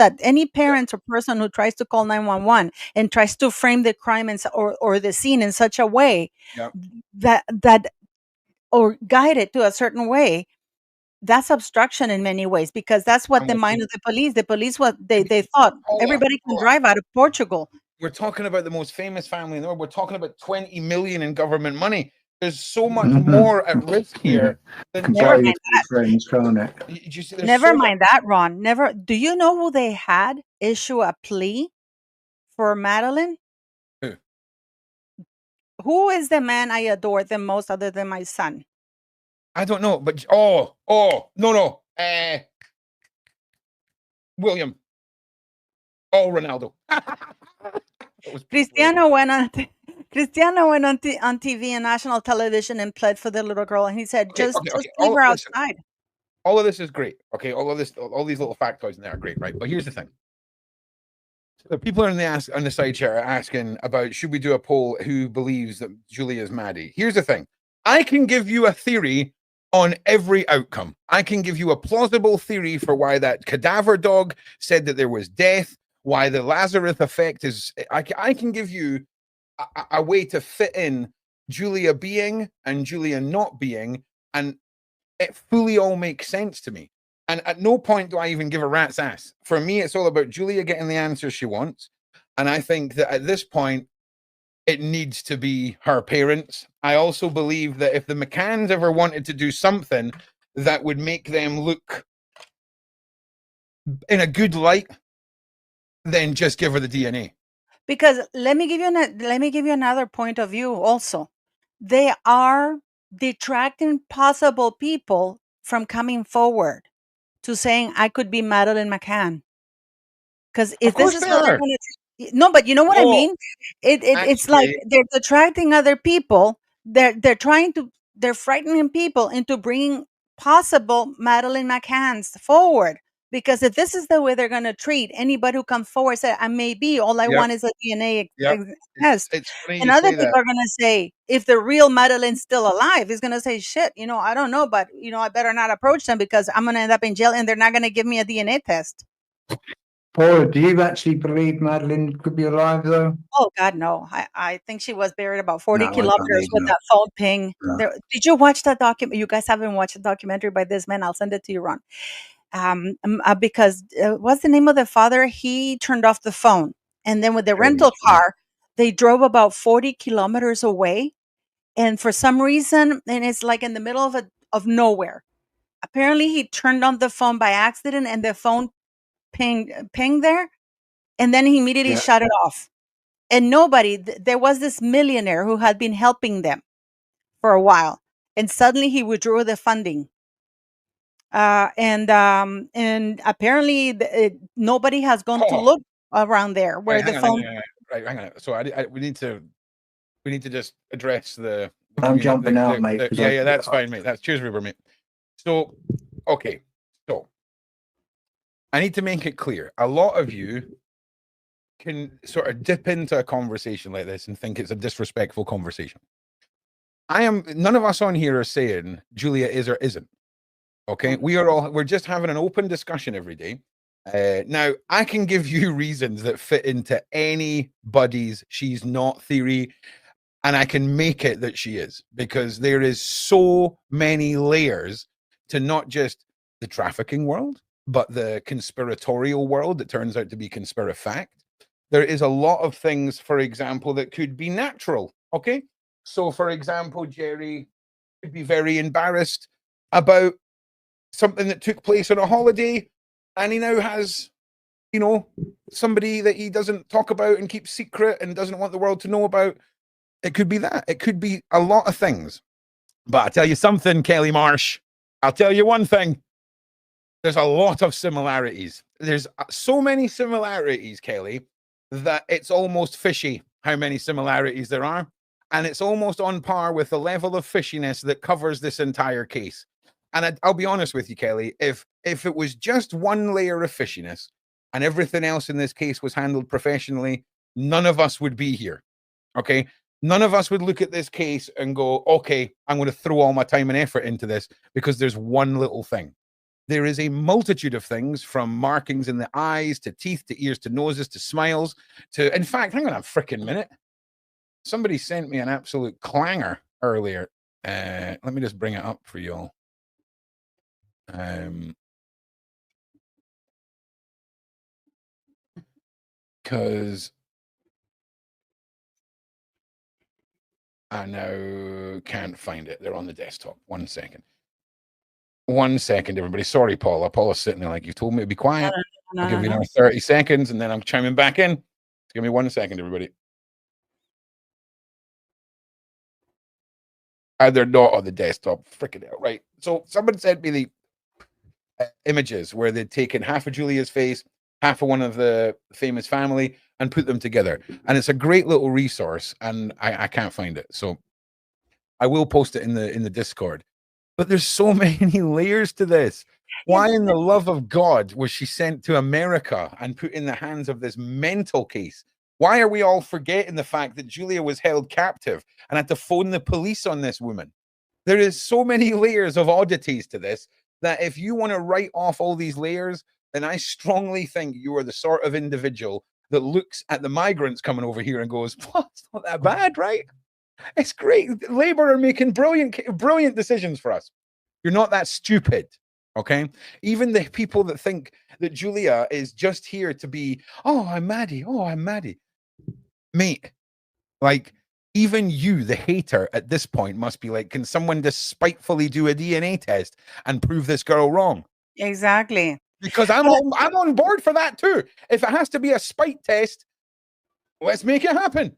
that any parent or person who tries to call 911 and tries to frame the crime or the scene in such a way Yeah. that or guide it to a certain way, that's obstruction in many ways, because that's what I'm the with mind you. of the police, what they thought everybody can Paula, drive out of Portugal. we're talking about the most famous family in the world. We're talking about 20 million in government money. There's so much more at risk here than Never just. mind that. Friends, can't it? You see, there's Never so much. mind that, Ron. Never. Do you know who they had issue a plea for Madeleine? Who? Who is the man I adore the most other than my son? I don't know, but no, William. Oh, Ronaldo. Cristiano went on on TV and national television and pled for the little girl, and he said, Okay. just leave her outside. All of this is great. Okay, all these little factoids in there are great, right? But here's the thing. The people on the side chat are asking about, should we do a poll who believes that Julia's Maddie? Here's the thing. I can give you a theory on every outcome. I can give you a plausible theory for why that cadaver dog said that there was death, why the Lazarus effect is. I can give you a way to fit in Julia being and Julia not being, and it fully all makes sense to me. And at no point do I even give a rat's ass. For me, it's all about Julia getting the answers she wants. And I think that at this point, it needs to be her parents. I also believe that if the Mccanns ever wanted to do something that would make them look in a good light, then just give her the DNA. Because let me give you another point of view also. They are detracting possible people from coming forward to saying I could be Madeleine McCann. Because if this is how they're going to, no, but you know what I mean. It's like they're detracting other people. They're frightening people into bringing possible Madeleine McCanns forward. Because if this is the way they're going to treat anybody who comes forward, say, I may be, all I want is a DNA test. And other people are going to say, if the real Madeleine's still alive, he's going to say, shit, I don't know, but, I better not approach them because I'm going to end up in jail and they're not going to give me a DNA test. Paula, do you actually believe Madeleine could be alive, though? Oh, God, no. I think she was buried about 40 kilometers with that phone ping. No. Did you watch that document? You guys haven't watched the documentary by this man. I'll send it to you, Ron. Because what's the name of the father? He turned off the phone. And then with the rental car, they drove about 40 kilometers away. And for some reason, and it's like in the middle of nowhere. Apparently, he turned on the phone by accident and the phone pinged there. And then he immediately shut it off. And there was this millionaire who had been helping them for a while. And suddenly he withdrew the funding. And apparently nobody has gone to look around there where the phone. Hang on. So we need to just address the. I'm jumping out, mate. Yeah, that's fine, mate. That's cheers, River, mate. So, okay, so I need to make it clear. A lot of you can sort of dip into a conversation like this and think it's a disrespectful conversation. None of us on here are saying Julia is or isn't. Okay, we're just having an open discussion every day. Now, I can give you reasons that fit into anybody's she's not theory, and I can make it that she is, because there is so many layers to not just the trafficking world, but the conspiratorial world that turns out to be conspirafact. There is a lot of things, for example, that could be natural. Okay, so for example, Jerry could be very embarrassed about something that took place on a holiday, and he now has, somebody that he doesn't talk about and keeps secret and doesn't want the world to know about. It could be that. It could be a lot of things. But I'll tell you something, Kelly Marsh. I'll tell you one thing. There's a lot of similarities. There's so many similarities, Kelly, that it's almost fishy how many similarities there are. And it's almost on par with the level of fishiness that covers this entire case. And I'll be honest with you, Kelly, if it was just one layer of fishiness and everything else in this case was handled professionally, none of us would be here. Okay? None of us would look at this case and go, okay, I'm going to throw all my time and effort into this because there's one little thing. There is a multitude of things, from markings in the eyes to teeth to ears to noses to smiles to, in fact, hang on a freaking minute. Somebody sent me an absolute clanger earlier. Let me just bring it up for you all. Because I now can't find it. They're on the desktop. 1 second. 1 second, everybody. Sorry, Paula. Paula's sitting there like, you told me to be quiet. I'll give you another 30 seconds and then I'm chiming back in. Give me 1 second, everybody. They're not on the desktop. Freaking out. Right. So somebody sent me the images where they'd taken half of Julia's face, half of one of the famous family, and put them together. And it's a great little resource, and I can't find it. So I will post it in the Discord. But there's so many layers to this. Why in the love of God was she sent to America and put in the hands of this mental case? Why are we all forgetting the fact that Julia was held captive and had to phone the police on this woman? There is so many layers of oddities to this that if you want to write off all these layers, then I strongly think you are the sort of individual that looks at the migrants coming over here and goes, well, it's not that bad, right? It's great. Labour are making brilliant decisions for us. You're not that stupid, okay? Even the people that think that Julia is just here to be, oh, I'm Maddie. Oh, I'm Maddie. Mate, like, even you, the hater, at this point must be like, can someone despitefully do a DNA test and prove this girl wrong? Exactly. Because I'm on board for that too. If it has to be a spite test, let's make it happen.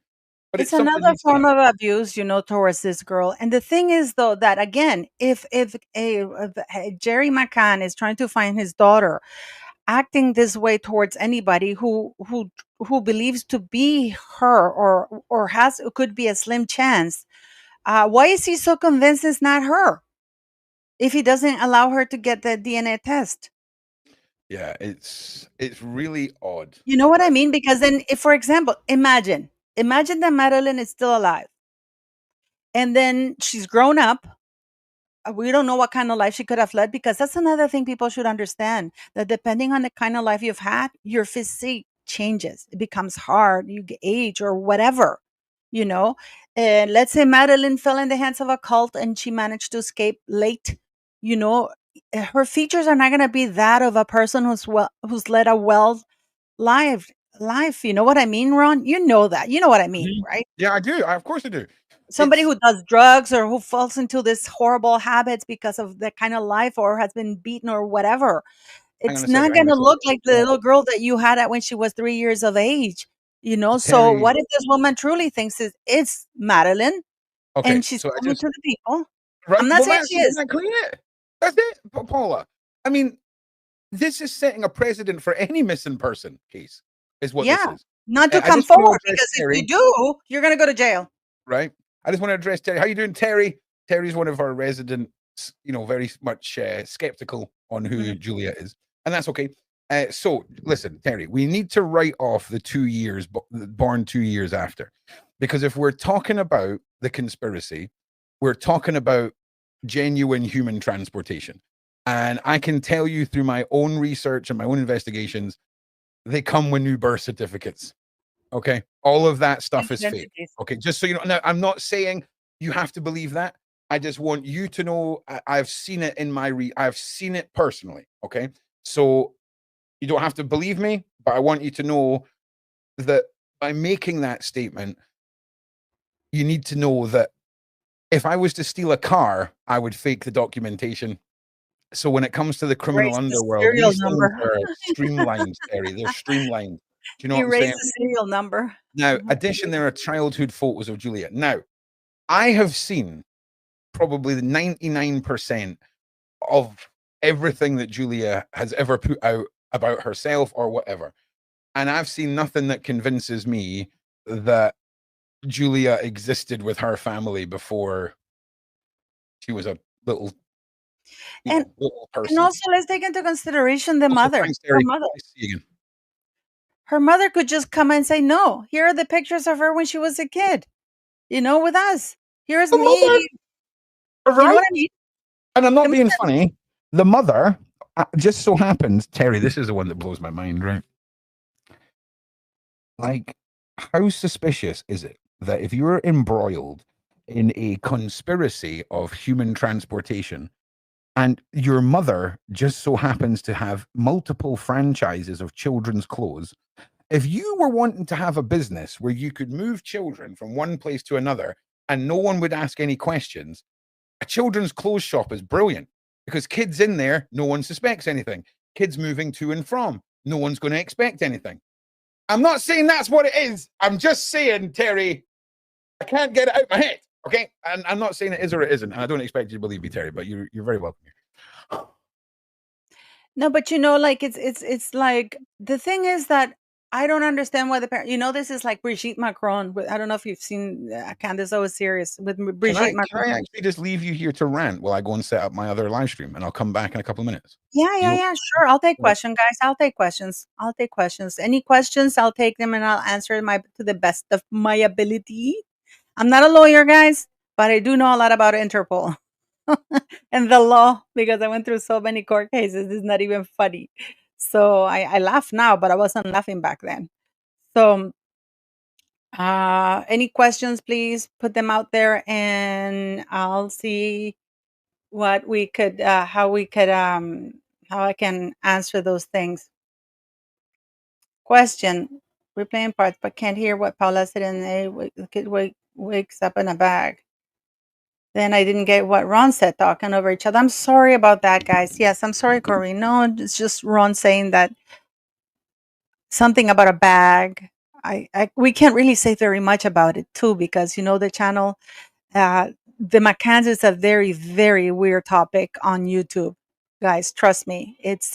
But it's another form of abuse, towards this girl. And the thing is, though, that again, if Jerry Mccann is trying to find his daughter acting this way towards anybody who believes to be her or could be a slim chance, why is he so convinced it's not her? If he doesn't allow her to get the DNA test. Yeah, it's really odd. You know what I mean? Because then, if, for example, imagine that Madeleine is still alive. And then she's grown up. We don't know what kind of life she could have led, because that's another thing people should understand, that depending on the kind of life you've had, your physique changes. It becomes hard. You age or whatever, And let's say Madeleine fell in the hands of a cult and she managed to escape late, her features are not going to be that of a person who's led a life. You know what I mean, Ron? You know that. You know what I mean, right? Yeah, I do. Of course I do. Somebody who does drugs or who falls into this horrible habits because of that kind of life, or has been beaten or whatever. It's not going to look like the little girl that you had when she was 3 years of age, So what if this woman truly thinks it's Madeleine, and she's coming to the people? Right. I'm not saying she is. That's it, Paula. I mean, this is setting a precedent for any missing person case, is what this is. Not to come forward, because if you do, you're going to go to jail. Right. I just want to address Terry. How you doing, Terry? Terry's one of our residents, very much skeptical on who Julia is. And that's okay. So listen, Terry, we need to write off the 2 years, born 2 years after. Because if we're talking about the conspiracy, we're talking about genuine human transportation. And I can tell you through my own research and my own investigations, they come with new birth certificates. Okay. All of that stuff is fake. Okay. Just so you know, now I'm not saying you have to believe that. I just want you to know I've seen it in I've seen it personally. Okay. So you don't have to believe me, but I want you to know that by making that statement, you need to know that if I was to steal a car, I would fake the documentation. So when it comes to the criminal underworld, these things are streamlined, Terry. They're streamlined. Do you know what I'm saying? The serial number. Now, addition, there are childhood photos of Julia. Now, I have seen probably the 99% of everything that Julia has ever put out about herself or whatever. And I've seen nothing that convinces me that Julia existed with her family before she was a little, little person. And also, let's take into consideration the mother. Thanks, her mother. Her mother could just come and say, no, here are the pictures of her when she was a kid, with us. Here's me. Right? You know what I mean? And I'm not being funny. The mother just so happens, Terry, this is the one that blows my mind, right? Like, how suspicious is it that if you're embroiled in a conspiracy of human transportation and your mother just so happens to have multiple franchises of children's clothes, if you were wanting to have a business where you could move children from one place to another and no one would ask any questions, a children's clothes shop is brilliant because kids in there, no one suspects anything. Kids moving to and from, no one's going to expect anything. I'm not saying that's what it is. I'm just saying, Terry, I can't get it out of my head. Okay. And I'm not saying it is or it isn't. And I don't expect you to believe me, Terry, but you're very welcome here. No, but like it's like the thing is that I don't understand why the parent. This is like Brigitte Macron. I don't know if you've seen Candace Owens series with Brigitte Macron. Can I actually just leave you here to rant while I go and set up my other live stream, and I'll come back in a couple of minutes? Yeah. Sure. I'll take questions, guys. I'll take questions. Any questions, I'll take them and I'll answer to the best of my ability. I'm not a lawyer, guys, but I do know a lot about Interpol and the law because I went through so many court cases. It's not even funny. So I laugh now, but I wasn't laughing back then. So any questions, please put them out there and I'll see what we could, how I can answer those things. Question. We're playing parts, but can't hear what Paula said and the kid wakes up in a bag. Then I didn't get what Ron said, talking over each other. I'm sorry about that, guys. Yes, I'm sorry, Corey. No, it's just Ron saying that something about a bag. We can't really say very much about it too because the channel, the Mccanns is a very, very weird topic on YouTube, guys. Trust me, it's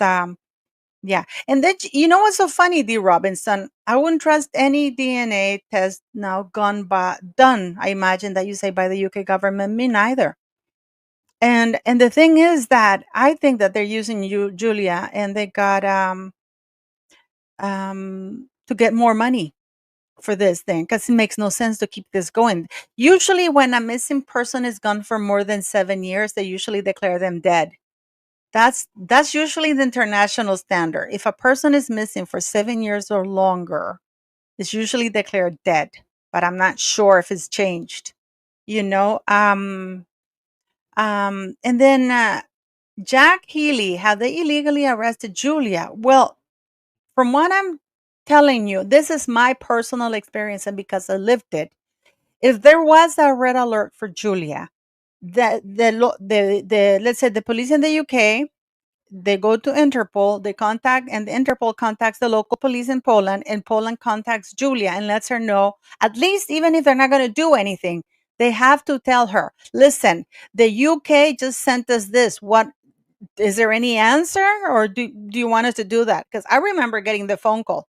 yeah. And then what's so funny, D. Robinson? I wouldn't trust any DNA test now done. I imagine that you say by the UK government. Me neither. And the thing is that I think that they're using Julia, and they got to get more money for this thing because it makes no sense to keep this going. Usually, when a missing person is gone for more than 7 years, they usually declare them dead. That's usually the international standard. If a person is missing for 7 years or longer, it's usually declared dead. But I'm not sure if it's changed. And then Jack Healy, have they illegally arrested Julia? Well, from what I'm telling you, this is my personal experience, and because I lived it. If there was a red alert for Julia, the let's say the police in the UK, they go to Interpol, and the Interpol contacts the local police in Poland, and Poland contacts Julia and lets her know, at least even if they're not going to do anything, they have to tell her, listen, the UK just sent us this. What is there any answer, or do you want us to do that? Because I remember getting the phone call,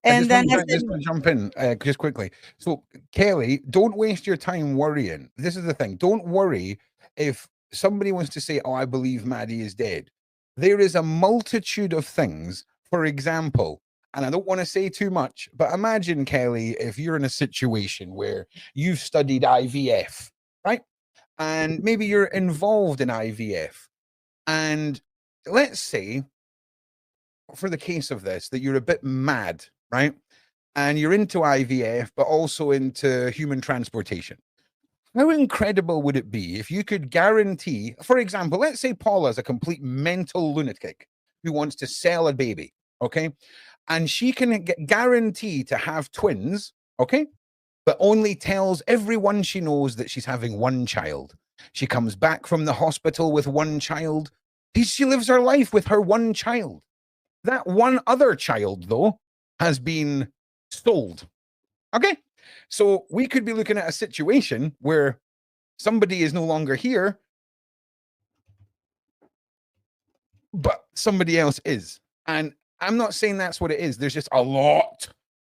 and then just want to jump in just quickly. So, Kelly, don't waste your time worrying. This is the thing. Don't worry if somebody wants to say, oh, I believe Maddie is dead. There is a multitude of things. For example, and I don't want to say too much, but imagine, Kelly, if you're in a situation where you've studied IVF, right? And maybe you're involved in IVF. And let's say, for the case of this, that you're a bit mad, right? And you're into IVF, but also into human transportation. How incredible would it be if you could guarantee, for example, let's say Paula's a complete mental lunatic who wants to sell a baby, okay? And she can guarantee to have twins, okay? But only tells everyone she knows that she's having one child. She comes back from the hospital with one child. She lives her life with her one child. That one other child, though, has been sold. Okay? So we could be looking at a situation where somebody is no longer here, but somebody else is. And I'm not saying that's what it is. There's just a lot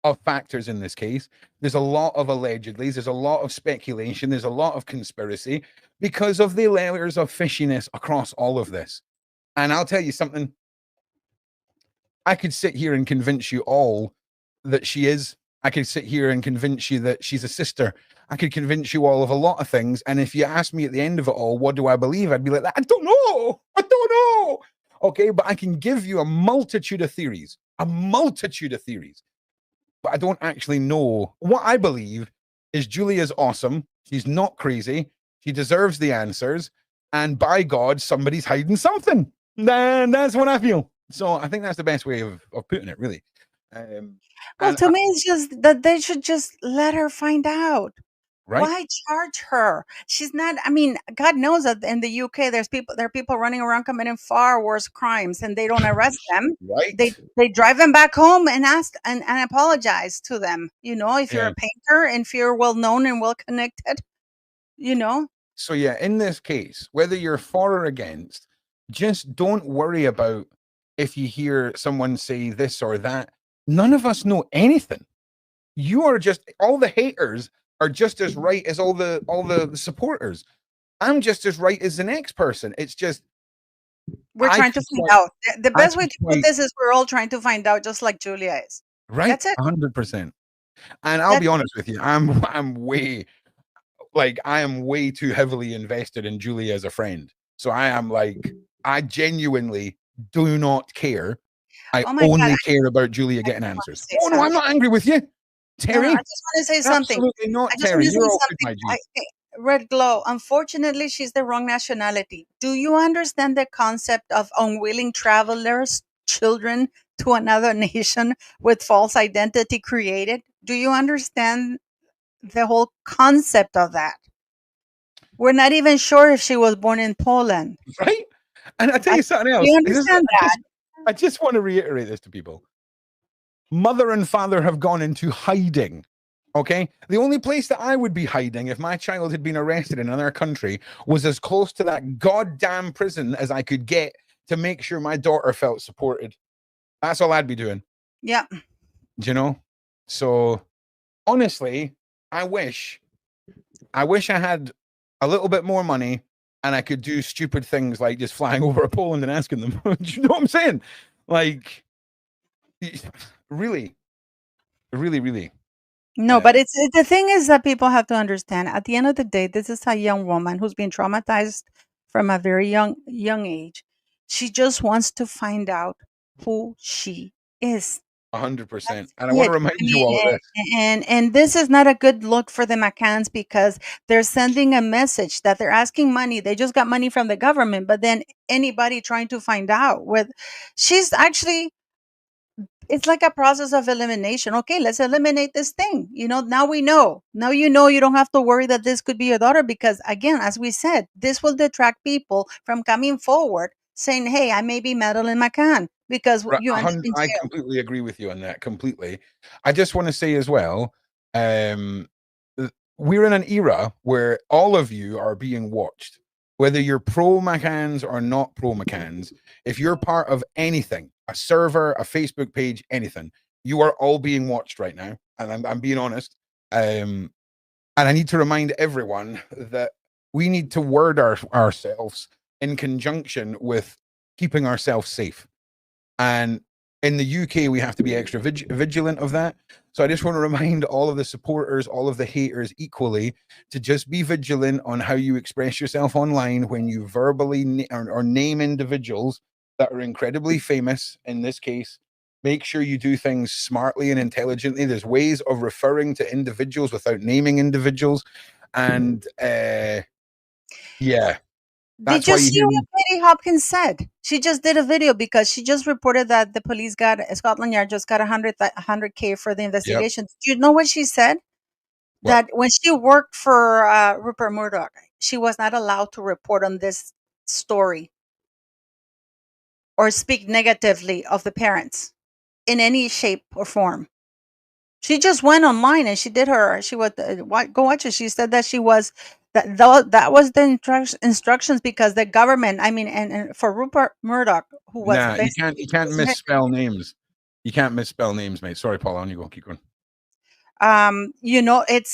of factors in this case. There's a lot of allegedly, there's a lot of speculation, there's a lot of conspiracy because of the layers of fishiness across all of this. And I'll tell you something. I could sit here and convince you all that she is I could sit here and convince you that she's a sister. I could convince you all of a lot of things. And if you ask me at the end of it all, what do I believe? I'd be like, I don't know. I don't know. Okay, but I can give you a multitude of theories, but I don't actually know. What I believe is Julia's awesome. She's not crazy. She deserves the answers. And by God, somebody's hiding something. Then that's what I feel. So I think that's the best way of putting it, really. Well, And to me, it's just that they should just let her find out. right, Why charge her? She's not. I mean, God knows that in the UK, there are people running around committing far worse crimes, and they don't arrest them. right, They drive them back home and ask and apologize to them. You know, if you're yeah. a painter and if you're well known and well connected, you know. So yeah, in this case, whether you're for or against, just don't worry about if you hear someone say this or that. None of us know anything. You are just, all the haters are just as right as all the supporters. I'm just as right as the next person. It's just We're I trying to can find quite, out. The I best way can to put quite this is we're all trying to find out, just like Julia is. right, That's it. 100%. And I'll That's be honest with you, I'm way I am way too heavily invested in Julia as a friend. So I am like, I genuinely do not care. I Oh my God, only care about Julia I getting just want to answers. say Oh no, I'm something. not angry with you, No, I Terry. just want to say something. Absolutely not, I just want Terry. to say You're all good, something. my G. Red Glow, unfortunately, she's the wrong nationality. Do you understand the concept of unwilling travelers, children to another nation with false identity created? Do you understand the whole concept of that? We're not even sure if she was born in Poland. Right? And I tell I, you something do else. you understand that? I just want to reiterate this to people. Mother and father have gone into hiding. Okay. The only place that I would be hiding if my child had been arrested in another country was as close to that goddamn prison as I could get to make sure my daughter felt supported. That's all I'd be doing. Yeah. Do you know? So honestly, I wish I had a little bit more money and I could do stupid things like just flying over Poland and asking them. Do you know what I'm saying? Like, really, really, really. No, but it's the thing is that people have to understand. At the end of the day, this is a young woman who's been traumatized from a very young age. She just wants to find out who she is. 100%. And I want to It. remind I you mean, all of this. and this is not a good look for the McCanns because they're sending a message that they're asking money. They just got money from the government, but then anybody trying to find out with, she's actually, it's like a process of elimination. Okay, let's eliminate this thing. You know, now we know. Now you know you don't have to worry that this could be your daughter because, again, as we said, this will detract people from coming forward saying, hey, I may be Madeleine McCann because Right, you end up in I jail. completely agree with you on that. Completely. I just want to say as well, we're in an era where all of you are being watched, whether you're pro McCanns or not pro McCanns. If you're part of anything, a server, a Facebook page, anything, you are all being watched right now. And I'm being honest. And I need to remind everyone that we need to word ourselves in conjunction with keeping ourselves safe. And in the UK, we have to be extra vigilant of that. So I just want to remind all of the supporters, all of the haters equally to just be vigilant on how you express yourself online when you verbally or name individuals that are incredibly famous. In this case, make sure you do things smartly and intelligently. There's ways of referring to individuals without naming individuals. And yeah, Did that's why you you see hear what me. Katie Hopkins said? She just did a video because she just reported that the police got Scotland Yard just got 100K for the Yep. investigation. Do you know what she said? Well, That when she worked for Rupert Murdoch, she was not allowed to report on this story or speak negatively of the parents in any shape or form. She just went online and she was go watch it. She said that she was that was the instructions because the government, I mean, and for Rupert Murdoch, who was nah, you basically can't misspell names. You can't misspell names, mate. Sorry, Paul. On you go. Keep going. you know, it's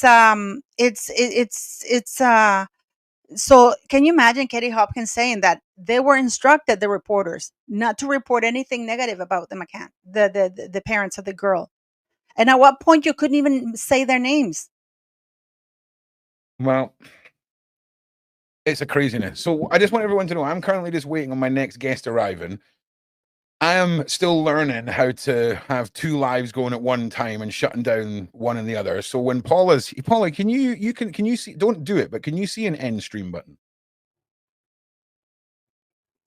so can you imagine Katie Hopkins saying that they were instructed, the reporters, not to report anything negative about the McCann, the parents of the girl. And at what point you couldn't even say their names? Well, it's a craziness. So I just want everyone to know I'm currently just waiting on my next guest arriving. I am still learning how to have two lives going at one time and shutting down one and the other. So when Paula, can you see? Don't do it, but can you see an end stream button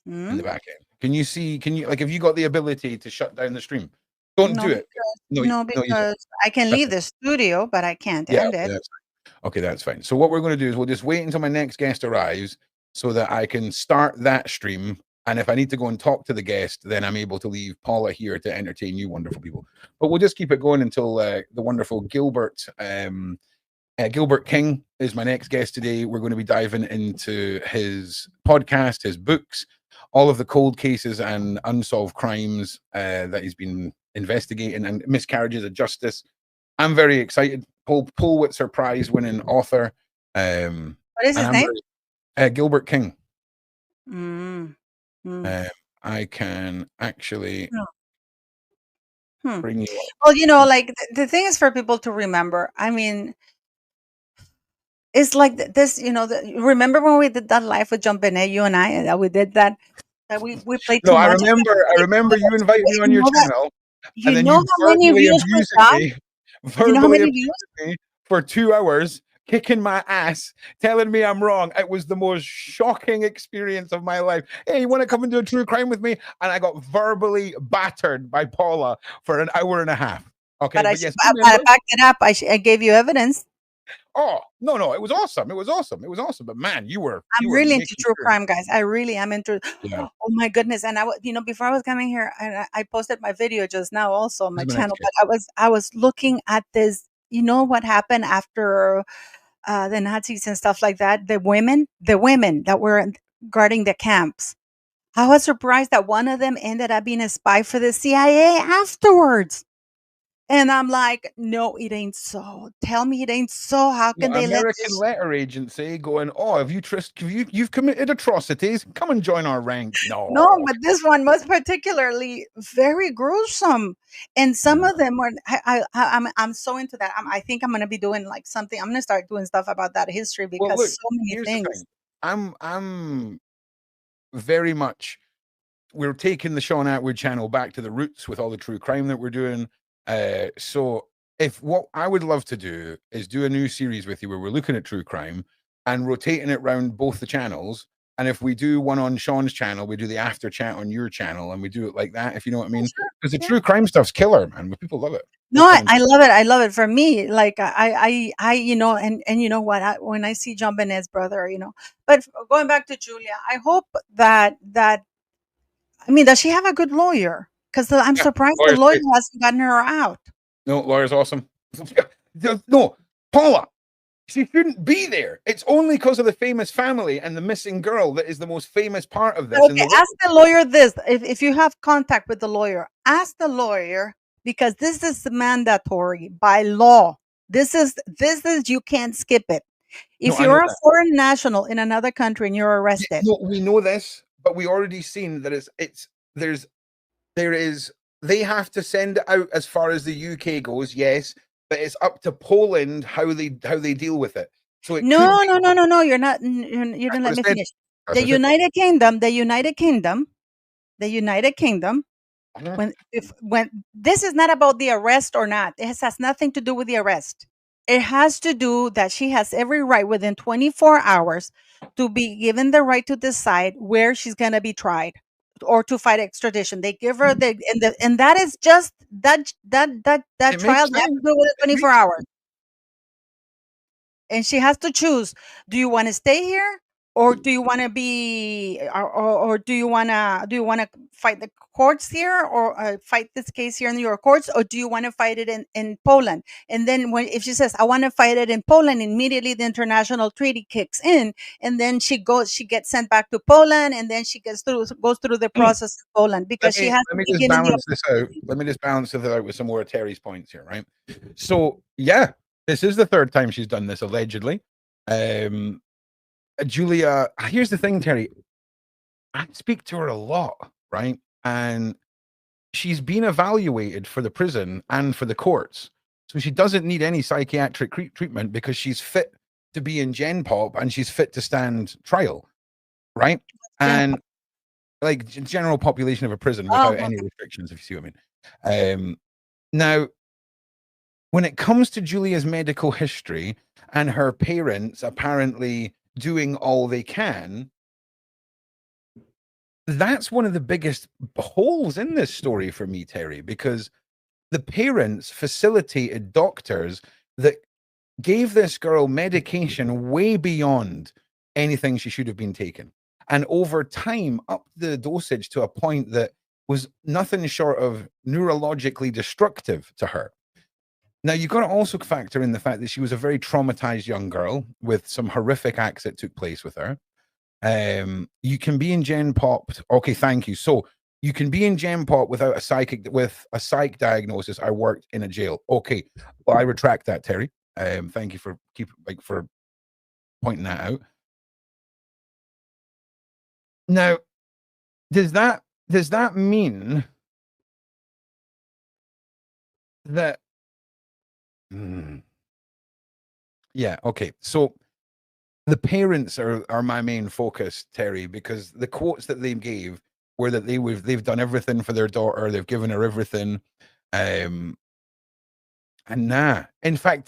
in the back end? Can you see? Can you like? Have you got the ability to shut down the stream? Don't No, do it. no, No, you don't. because I can That's leave the studio, but I can't Yeah, end okay, it. that's fine. Okay, that's fine. So what we're going to do is we'll just wait until my next guest arrives so that I can start that stream. And if I need to go and talk to the guest, then I'm able to leave Paula here to entertain you wonderful people. But we'll just keep it going until the wonderful Gilbert Gilbert King is my next guest today. We're going to be diving into his podcast, his books, all of the cold cases and unsolved crimes that he's been investigating, and miscarriages of justice. I'm very excited. Pulitzer Prize winning author. What is his name? Gilbert King. Mm. I can actually bring you up. Well, you know, like the thing is for people to remember. I mean, it's like this, you know, remember when we did that live with John Benet, you and I, and that we did that we played No, too I much. remember you invited me on your channel, and then You know you how many verbally views we abused got? me, You know how many abused views? me for 2 hours, kicking my ass, telling me I'm wrong. It was the most shocking experience of my life. Hey, you want to come and do a true crime with me? And I got verbally battered by Paula for an hour and a half. Okay, But yes, I backed it up. I gave you evidence. Oh no, it was awesome. It was awesome. But man, I'm really into true crime, guys. I really am into. Yeah. Oh my goodness! And you know, before I was coming here, and I posted my video just now also on my channel. But I was looking at this. You know what happened after the Nazis and stuff like that? The women that were guarding the camps. I was surprised that one of them ended up being a spy for the CIA afterwards. And I'm like, no, it ain't so. Tell me it ain't so. How can they let American this? letter agency going, oh, you've committed atrocities? Come and join our ranks. No, but this one was particularly very gruesome, and some of them were. I'm so into that. I think I'm gonna be doing like something. I'm gonna start doing stuff about that history because Well, look, so many here's things. the thing. I'm very much. We're taking the Sean Atwood channel back to the roots with all the true crime that we're doing. So if what I would love to do is do a new series with you where we're looking at true crime and rotating it around both the channels. And if we do one on Sean's channel, we do the after chat on your channel, and we do it like that, if you know what I mean. Because the true crime stuff's killer, man. People love it. No, I love it. I love it. For me, like you know, and you know what? When I see John Benet's brother, you know. But going back to Julia, I hope that I mean, does she have a good lawyer? Because I'm surprised the lawyer hasn't gotten her out. No, lawyer's awesome. No, Paula, she shouldn't be there. It's only because of the famous family and the missing girl that is the most famous part of this. Okay, ask the lawyer this. If you have contact with the lawyer, ask the lawyer, because this is mandatory by law. This is you can't skip it. If you're a foreign national in another country and you're arrested. No, we know this, but we already seen that they have to send it out as far as the UK goes, yes, but it's up to Poland how they deal with it. So no, you're not. You didn't let me finish. The United Kingdom. When this is not about the arrest or not, it has nothing to do with the arrest. It has to do that she has every right within 24 hours to be given the right to decide where she's going to be tried or to fight extradition. They give her and that is just that trial they have to do within 24 hours. And she has to choose: do you want to stay here, or do you want to be, or do you want to fight the courts here, or fight this case here in your courts, or do you want to fight it in Poland? And then if she says, I want to fight it in Poland, immediately the international treaty kicks in, and then she gets sent back to Poland, and then she goes through the process in Poland, because she has to be given balance this out. Let me just balance this out with some more of Terry's points here, right? So yeah, this is the third time she's done this, allegedly. Julia, here's the thing, Terry. I speak to her a lot, right? And she's been evaluated for the prison and for the courts. So she doesn't need any psychiatric treatment because she's fit to be in Gen Pop and she's fit to stand trial, right? And like general population of a prison without any restrictions, if you see what I mean. Now, when it comes to Julia's medical history and her parents apparently doing all they can, that's one of the biggest holes in this story for me, Terry, because the parents facilitated doctors that gave this girl medication way beyond anything she should have been taking. And over time, upped the dosage to a point that was nothing short of neurologically destructive to her. Now, you've got to also factor in the fact that she was a very traumatized young girl with some horrific acts that took place with her. You can be in Gen Pop. Okay, thank you. So you can be in Gen Pop with a psych diagnosis. I worked in a jail. Okay, well, I retract that, Terry. Thank you for for pointing that out. Now, does that mean that? Yeah. Okay. So the parents are my main focus, Terry, because the quotes that they gave were that they've done everything for their daughter. They've given her everything. And in fact,